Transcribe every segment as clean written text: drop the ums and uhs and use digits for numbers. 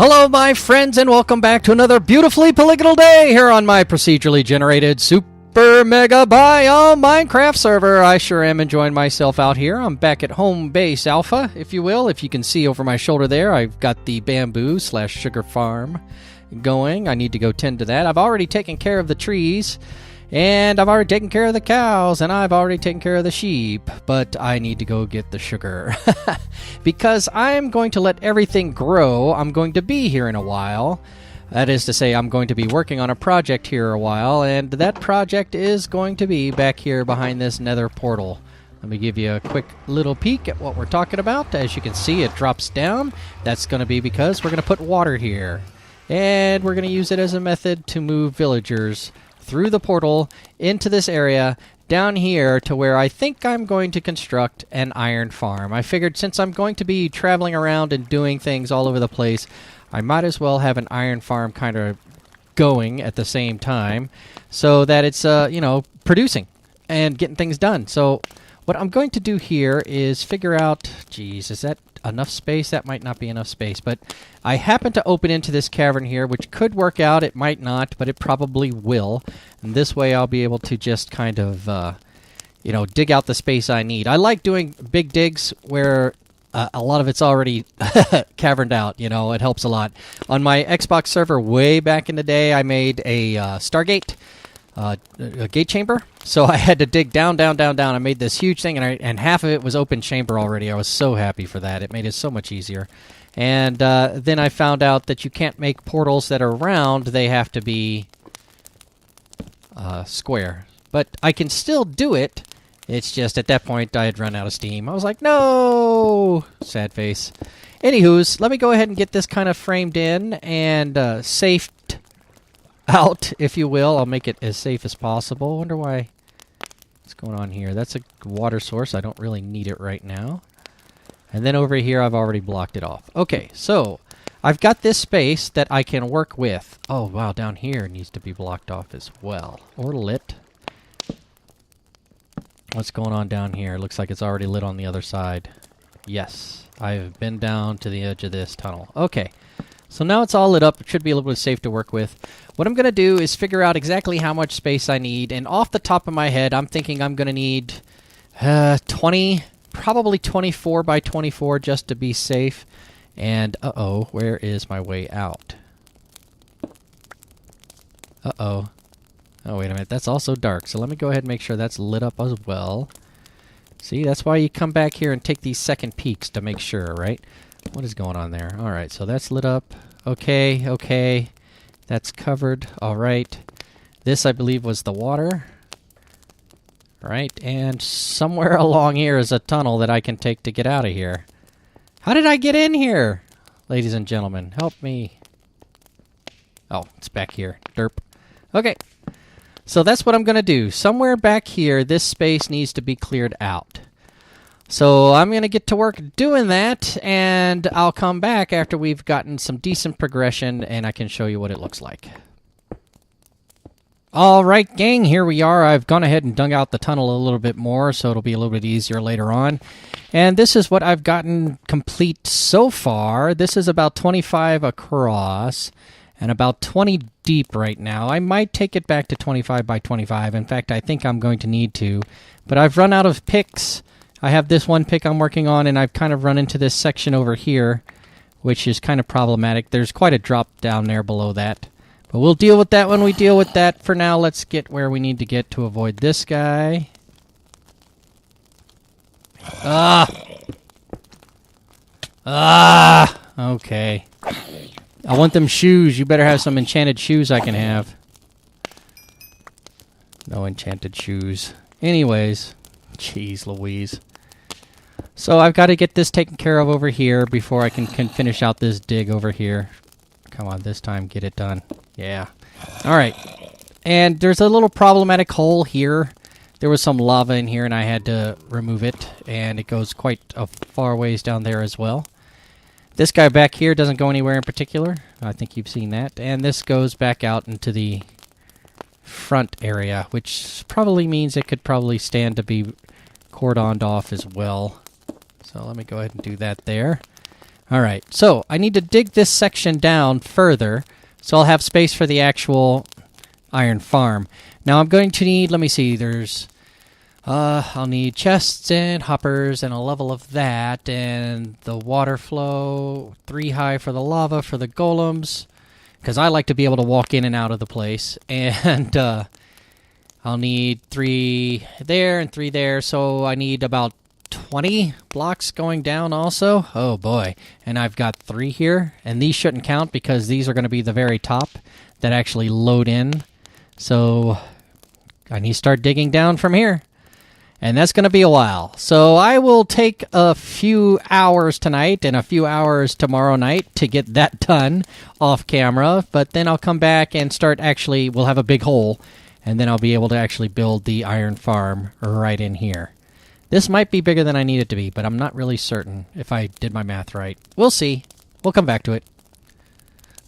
Hello, my friends, and welcome back to another beautifully polygonal day here on my procedurally generated super mega biome Minecraft server. I sure am enjoying myself out here. I'm back at home base alpha, if you will. If you can see over my shoulder there, I've got the bamboo/sugar farm going. I need to go tend to that. I've already taken care of the trees, and I've already taken care of the cows, and I've already taken care of the sheep, but I need to go get the sugar. Because I'm going to let everything grow. I'm going to be here in a while. That is to say, I'm going to be working on a project here a while, and that project is going to be back here behind this nether portal. Let me give you a quick little peek at what we're talking about. As you can see, it drops down. That's going to be because we're going to put water here. And we're going to use it as a method to move villagers through the portal into this area down here to where I think I'm going to construct an iron farm. I figured since I'm going to be traveling around and doing things all over the place, I might as well have an iron farm kind of going at the same time so that it's, producing and getting things done. So what I'm going to do here is figure out, geez, is that enough space? That might not be enough space, but I happen to open into this cavern here, which could work out. It might not, but it probably will. And this way I'll be able to just kind of, dig out the space I need. I like doing big digs where a lot of it's already caverned out. It helps a lot. On my Xbox server way back in the day, I made a Stargate, a gate chamber. So I had to dig down. I made this huge thing, and half of it was open chamber already. I was so happy for that. It made it so much easier. And then I found out that you can't make portals that are round. They have to be square. But I can still do it. It's just at that point I had run out of steam. I was like, no! Sad face. Anywho's, let me go ahead and get this kind of framed in and safed out, if you will. I'll make it as safe as possible. Wonder why. What's going on here? That's a water source. I don't really need it right now. And then over here, I've already blocked it off. Okay, so I've got this space that I can work with. Oh, wow, down here needs to be blocked off as well. Or lit. What's going on down here? Looks like it's already lit on the other side. Yes, I've been down to the edge of this tunnel. Okay. So now it's all lit up. It should be a little bit safe to work with. What I'm going to do is figure out exactly how much space I need. And off the top of my head, I'm thinking I'm going to need 20, probably 24 by 24 just to be safe. And, uh-oh, where is my way out? Uh-oh. Oh, wait a minute. That's also dark. So let me go ahead and make sure that's lit up as well. See, that's why you come back here and take these second peeks to make sure, right? What is going on there? All right, so that's lit up. Okay. That's covered. All right. This, I believe, was the water. Right, and somewhere along here is a tunnel that I can take to get out of here. How did I get in here? Ladies and gentlemen, help me. Oh, it's back here. Derp. Okay. So that's what I'm going to do. Somewhere back here, this space needs to be cleared out. So I'm going to get to work doing that, and I'll come back after we've gotten some decent progression, and I can show you what it looks like. All right, gang, here we are. I've gone ahead and dug out the tunnel a little bit more, so it'll be a little bit easier later on. And this is what I've gotten complete so far. This is about 25 across and about 20 deep right now. I might take it back to 25 by 25. In fact, I think I'm going to need to. But I've run out of picks. I have this one pick I'm working on, and I've kind of run into this section over here, which is kind of problematic. There's quite a drop down there below that. But we'll deal with that when we deal with that. For now, let's get where we need to get to avoid this guy. Okay. I want them shoes. You better have some enchanted shoes I can have. No enchanted shoes. Anyways. Jeez Louise. So I've got to get this taken care of over here before I can finish out this dig over here. Come on, this time get it done. Yeah. Alright. And there's a little problematic hole here. There was some lava in here and I had to remove it. And it goes quite a far ways down there as well. This guy back here doesn't go anywhere in particular. I think you've seen that. And this goes back out into the front area, which probably means it could probably stand to be cordoned off as well. So let me go ahead and do that there. All right, so I need to dig this section down further, so I'll have space for the actual iron farm. Now I'm going to need, let me see, I'll need chests and hoppers and a level of that, and the water flow, 3 high for the lava for the golems, because I like to be able to walk in and out of the place, and I'll need 3 there and 3 there, so I need about 20 blocks going down also. Oh boy. And I've got 3 here, and these shouldn't count because these are going to be the very top that actually load in. So I need to start digging down from here, and that's going to be a while. So I will take a few hours tonight and a few hours tomorrow night to get that done off camera, but then I'll come back and start we'll have a big hole, and then I'll be able to actually build the iron farm right in here. This might be bigger than I need it to be, but I'm not really certain if I did my math right. We'll see. We'll come back to it.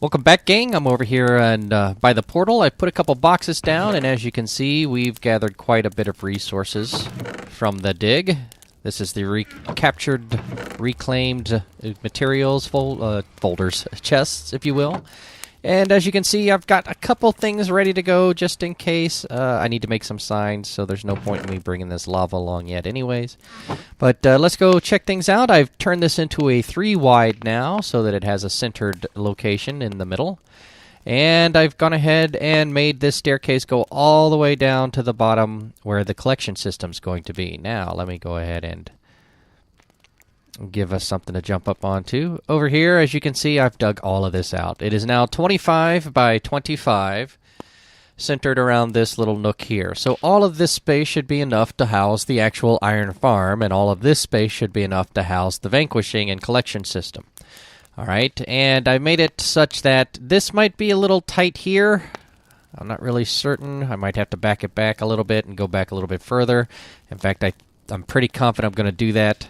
Welcome back, gang. I'm over here and by the portal. I put a couple boxes down, and as you can see, we've gathered quite a bit of resources from the dig. This is the recaptured, reclaimed materials folders, chests, if you will. And as you can see, I've got a couple things ready to go just in case. I need to make some signs, so there's no point in me bringing this lava along yet anyways. But let's go check things out. I've turned this into a 3 wide now so that it has a centered location in the middle. And I've gone ahead and made this staircase go all the way down to the bottom where the collection system's going to be. Now, let me go ahead and give us something to jump up onto. Over here, as you can see, I've dug all of this out. It is now 25 by 25, centered around this little nook here. So all of this space should be enough to house the actual iron farm, and all of this space should be enough to house the vanquishing and collection system. All right, and I made it such that this might be a little tight here. I'm not really certain. I might have to back it back a little bit and go back a little bit further. In fact, I'm pretty confident I'm going to do that.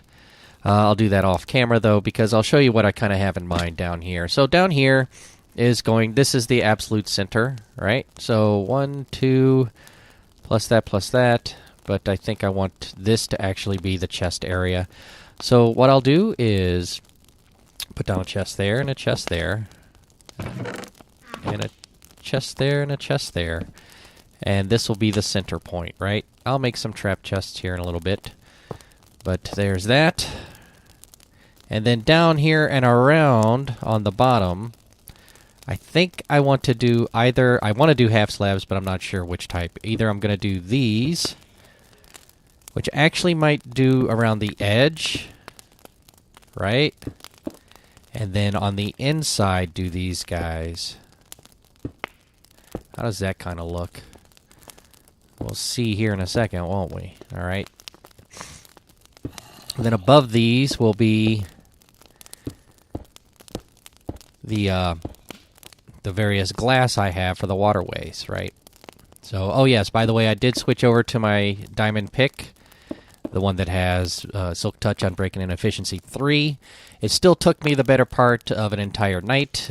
I'll do that off camera, though, because I'll show you what I kind of have in mind down here. So down here this is the absolute center, right? So 1, 2, plus that, but I think I want this to actually be the chest area. So what I'll do is put down a chest there and a chest there, and a chest there and a chest there, and this will be the center point, right? I'll make some trap chests here in a little bit, but there's that. And then down here and around on the bottom, I think I want to do I want to do half slabs, but I'm not sure which type. Either I'm going to do these, which actually might do around the edge, right? And then on the inside, do these guys. How does that kind of look? We'll see here in a second, won't we? All right. And then above these will be the various glass I have for the waterways, right? So, oh yes, by the way, I did switch over to my diamond pick, the one that has Silk Touch, Unbreaking, and Efficiency 3. It still took me the better part of an entire night,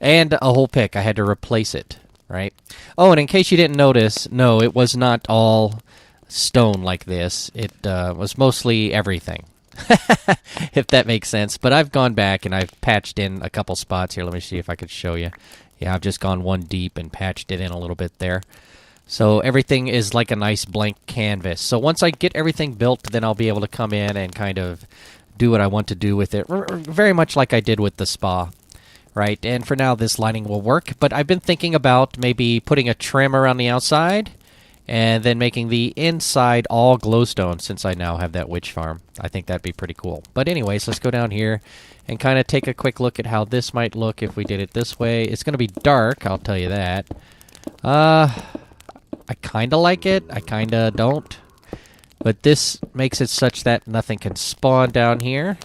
and a whole pick. I had to replace it, right? Oh, and in case you didn't notice, no, it was not all stone like this. It was mostly everything, if that makes sense. But I've gone back and I've patched in a couple spots here. Let me see if I could show you. Yeah, I've just gone 1 deep and patched it in a little bit there. So everything is like a nice blank canvas. So once I get everything built, then I'll be able to come in and kind of do what I want to do with it, very much like I did with the spa, right? And for now, this lighting will work. But I've been thinking about maybe putting a trim around the outside and then making the inside all glowstone, since I now have that witch farm. I think that'd be pretty cool. But anyways, let's go down here and kind of take a quick look at how this might look if we did it this way. It's going to be dark, I'll tell you that. I kind of like it. I kind of don't. But this makes it such that nothing can spawn down here.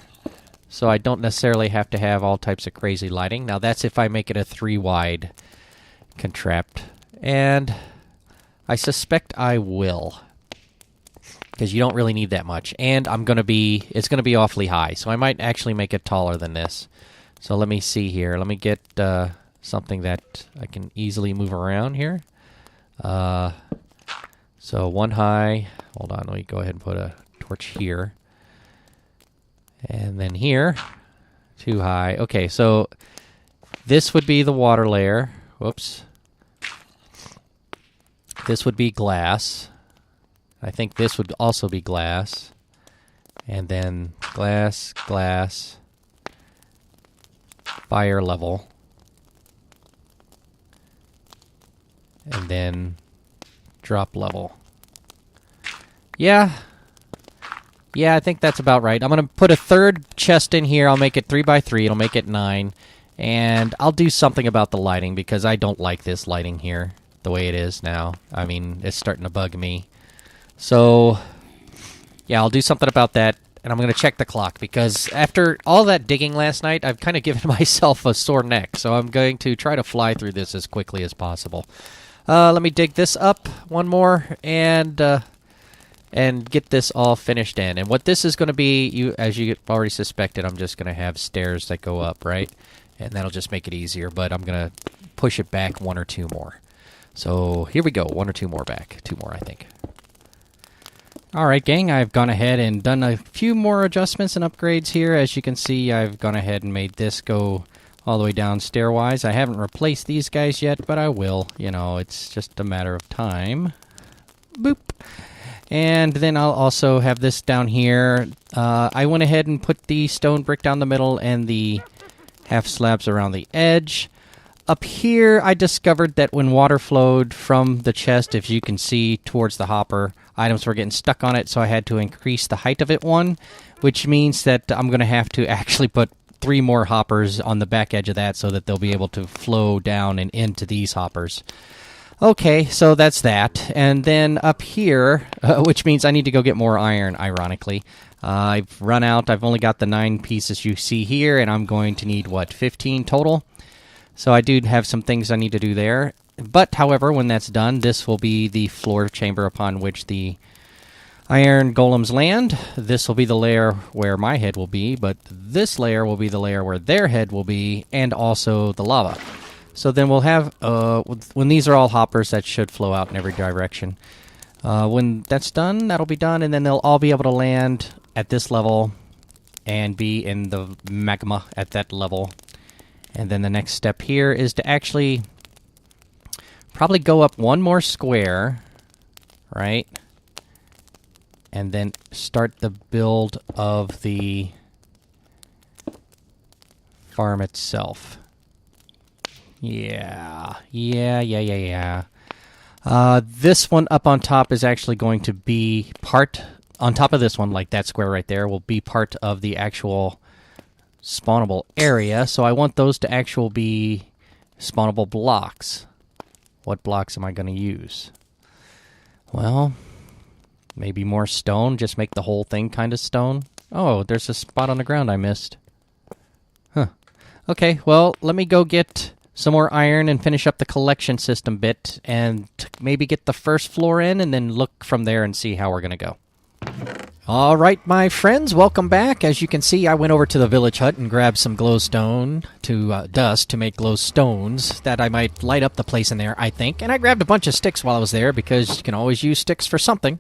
So I don't necessarily have to have all types of crazy lighting. Now that's if I make it a 3 wide contrapt. And I suspect I will, because you don't really need that much. And it's going to be awfully high, so I might actually make it taller than this. So let me see here. Let me get something that I can easily move around here. So 1 high. Hold on, let me go ahead and put a torch here. And then here, Too high. Okay, so this would be the water layer. Whoops. This would be glass. I think this would also be glass. And then glass, glass, fire level. And then drop level. Yeah. Yeah, I think that's about right. I'm going to put a third chest in here. I'll make it 3 by 3. It'll make it 9. And I'll do something about the lighting because I don't like this lighting here the way it is now. I mean, it's starting to bug me. So, yeah, I'll do something about that. And I'm going to check the clock because after all that digging last night, I've kind of given myself a sore neck. So I'm going to try to fly through this as quickly as possible. Let me dig this up one more and get this all finished in. And what this is going to be, as you already suspected, I'm just going to have stairs that go up, right? And that'll just make it easier, but I'm going to push it back 1 or 2 more. So here we go, 1 or 2 more back. 2 more, I think. All right, gang, I've gone ahead and done a few more adjustments and upgrades here. As you can see, I've gone ahead and made this go all the way down stairwise. I haven't replaced these guys yet, but I will. You know, it's just a matter of time. Boop. And then I'll also have this down here. I went ahead and put the stone brick down the middle and the half slabs around the edge. Up here, I discovered that when water flowed from the chest, if you can see, towards the hopper, items were getting stuck on it, so I had to increase the height of it 1, which means that I'm going to have to actually put 3 more hoppers on the back edge of that so that they'll be able to flow down and into these hoppers. Okay, so that's that. And then up here, which means I need to go get more iron, ironically. I've run out. I've only got the 9 pieces you see here, and I'm going to need, 15 total? So I do have some things I need to do there. But, however, when that's done, this will be the floor chamber upon which the iron golems land. This will be the layer where my head will be, but this layer will be the layer where their head will be, and also the lava. So then we'll have, when these are all hoppers, that should flow out in every direction. When that's done, that'll be done, and then they'll all be able to land at this level and be in the magma at that level. And then the next step here is to actually probably go up 1 more square, right? And then start the build of the farm itself. Yeah. This one up on top is actually going to be part, on top of this one, like that square right there, will be part of the actual spawnable area. So I want those to actually be spawnable blocks. What blocks am I going to use? Well, maybe more stone. Just make the whole thing kind of stone. Oh, there's a spot on the ground I missed. Huh. Okay, well, let me go get some more iron and finish up the collection system bit and maybe get the first floor in and then look from there and see how we're going to go. All right, my friends, welcome back. As you can see, I went over to the village hut and grabbed some glowstone to dust to make glowstones that I might light up the place in there, I think. And I grabbed a bunch of sticks while I was there because you can always use sticks for something.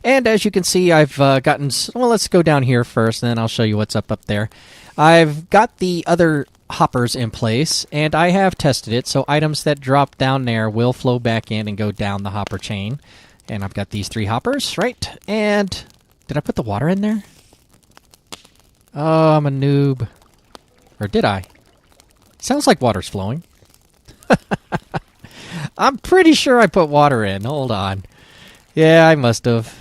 And as you can see, I've gotten... Well, let's go down here first, and then I'll show you what's up there. I've got the other hoppers in place, and I have tested it, so items that drop down there will flow back in and go down the hopper chain. And I've got these 3 hoppers, right? And... did I put the water in there? Oh, I'm a noob. Or did I? Sounds like water's flowing. I'm pretty sure I put water in. Hold on. Yeah, I must have.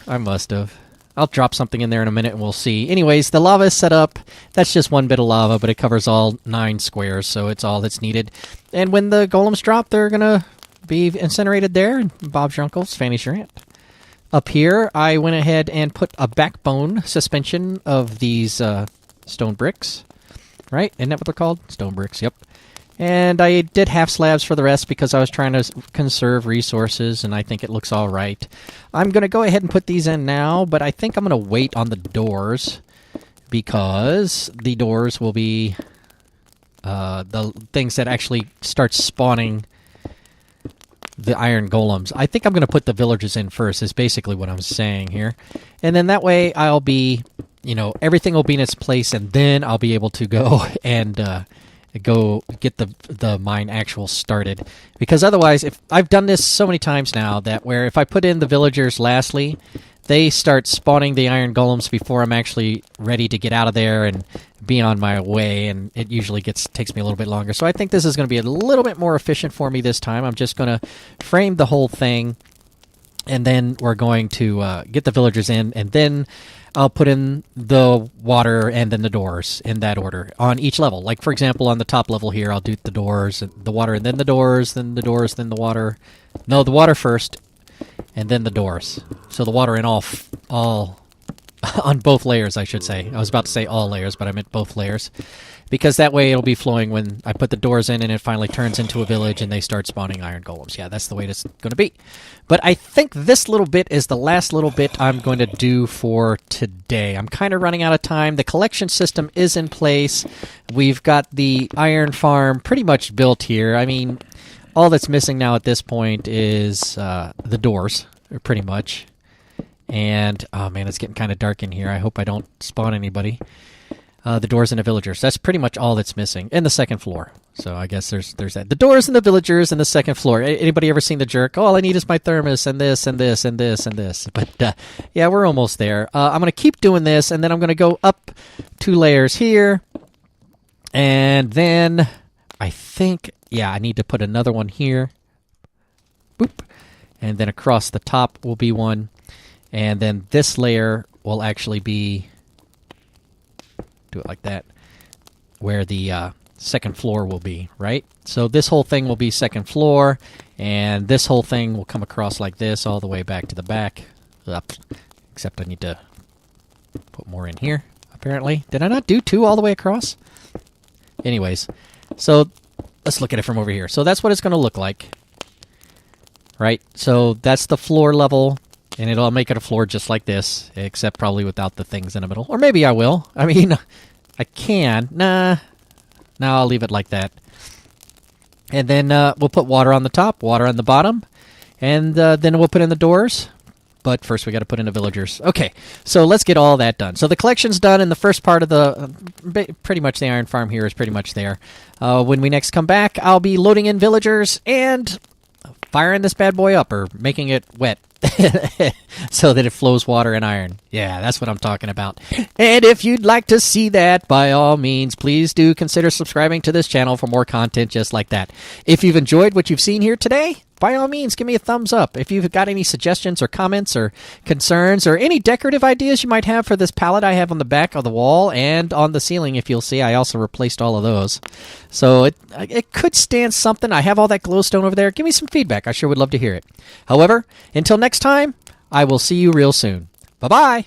I'll drop something in there in a minute and we'll see. Anyways, the lava is set up. That's just 1 bit of lava, but it covers all 9 squares, so it's all that's needed. And when the golems drop, they're going to be incinerated there. Bob's your uncle's Fanny's your aunt. Up here, I went ahead and put a backbone suspension of these stone bricks. Right? Isn't that what they're called? Stone bricks, yep. And I did half slabs for the rest because I was trying to conserve resources, and I think it looks all right. I'm going to go ahead and put these in now, but I think I'm going to wait on the doors because the doors will be the things that actually start spawning the iron golems. I think I'm going to put the villagers in first is basically what I'm saying here. And then that way I'll be you know, everything will be in its place, and then I'll be able to go and go get the mine actual started. Because otherwise, if I've done this so many times now that where if I put in the villagers lastly, they start spawning the iron golems before I'm actually ready to get out of there and be on my way, and it usually takes me a little bit longer. So I think this is going to be a little bit more efficient for me this time. I'm just going to frame the whole thing, and then we're going to get the villagers in, and then I'll put in the water and then the doors in that order on each level. Like, for example, on the top level here, I'll do the doors, the water, and then the doors, then the doors, then the water. No, the water first, and then the doors. So the water in all on both layers, I should say. I was about to say all layers, but I meant both layers. Because that way it'll be flowing when I put the doors in and it finally turns into a village and they start spawning iron golems. Yeah, that's the way it's going to be. But I think this little bit is the last little bit I'm going to do for today. I'm kind of running out of time. The collection system is in place. We've got the iron farm pretty much built here. I mean, all that's missing now at this point is the doors, pretty much. And, oh man, it's getting kind of dark in here. I hope I don't spawn anybody. The doors and the villagers. That's pretty much all that's missing. And the second floor. So I guess there's that. The doors and the villagers and the second floor. Anybody ever seen the jerk? Oh, all I need is my thermos and this and this and this and this. But yeah, we're almost there. I'm going to keep doing this, and then I'm going to go up 2 layers here. And then I think, yeah, I need to put another one here. Boop. And then across the top will be one. And then this layer will actually be, do it like that, where the second floor will be, right? So this whole thing will be second floor, and this whole thing will come across like this all the way back to the back. Up. Except I need to put more in here, apparently. Did I not do 2 all the way across? Anyways, so let's look at it from over here. So that's what it's going to look like, right? So that's the floor level. And I'll make it a floor just like this, except probably without the things in the middle. Or maybe I will. I mean, I can. Nah. No, I'll leave it like that. And then we'll put water on the top, water on the bottom. And then we'll put in the doors. But first we got to put in the villagers. Okay, so let's get all that done. So the collection's done, and the first part of the, pretty much the iron farm here is pretty much there. When we next come back, I'll be loading in villagers and firing this bad boy up, or making it wet. So that it flows water and iron. Yeah, that's what I'm talking about. And if you'd like to see that, by all means, please do consider subscribing to this channel for more content just like that. If you've enjoyed what you've seen here today, by all means, give me a thumbs up. If you've got any suggestions or comments or concerns or any decorative ideas you might have for this palette I have on the back of the wall and on the ceiling, if you'll see, I also replaced all of those. So it could stand something. I have all that glowstone over there. Give me some feedback. I sure would love to hear it. However, until next time, I will see you real soon. Bye-bye.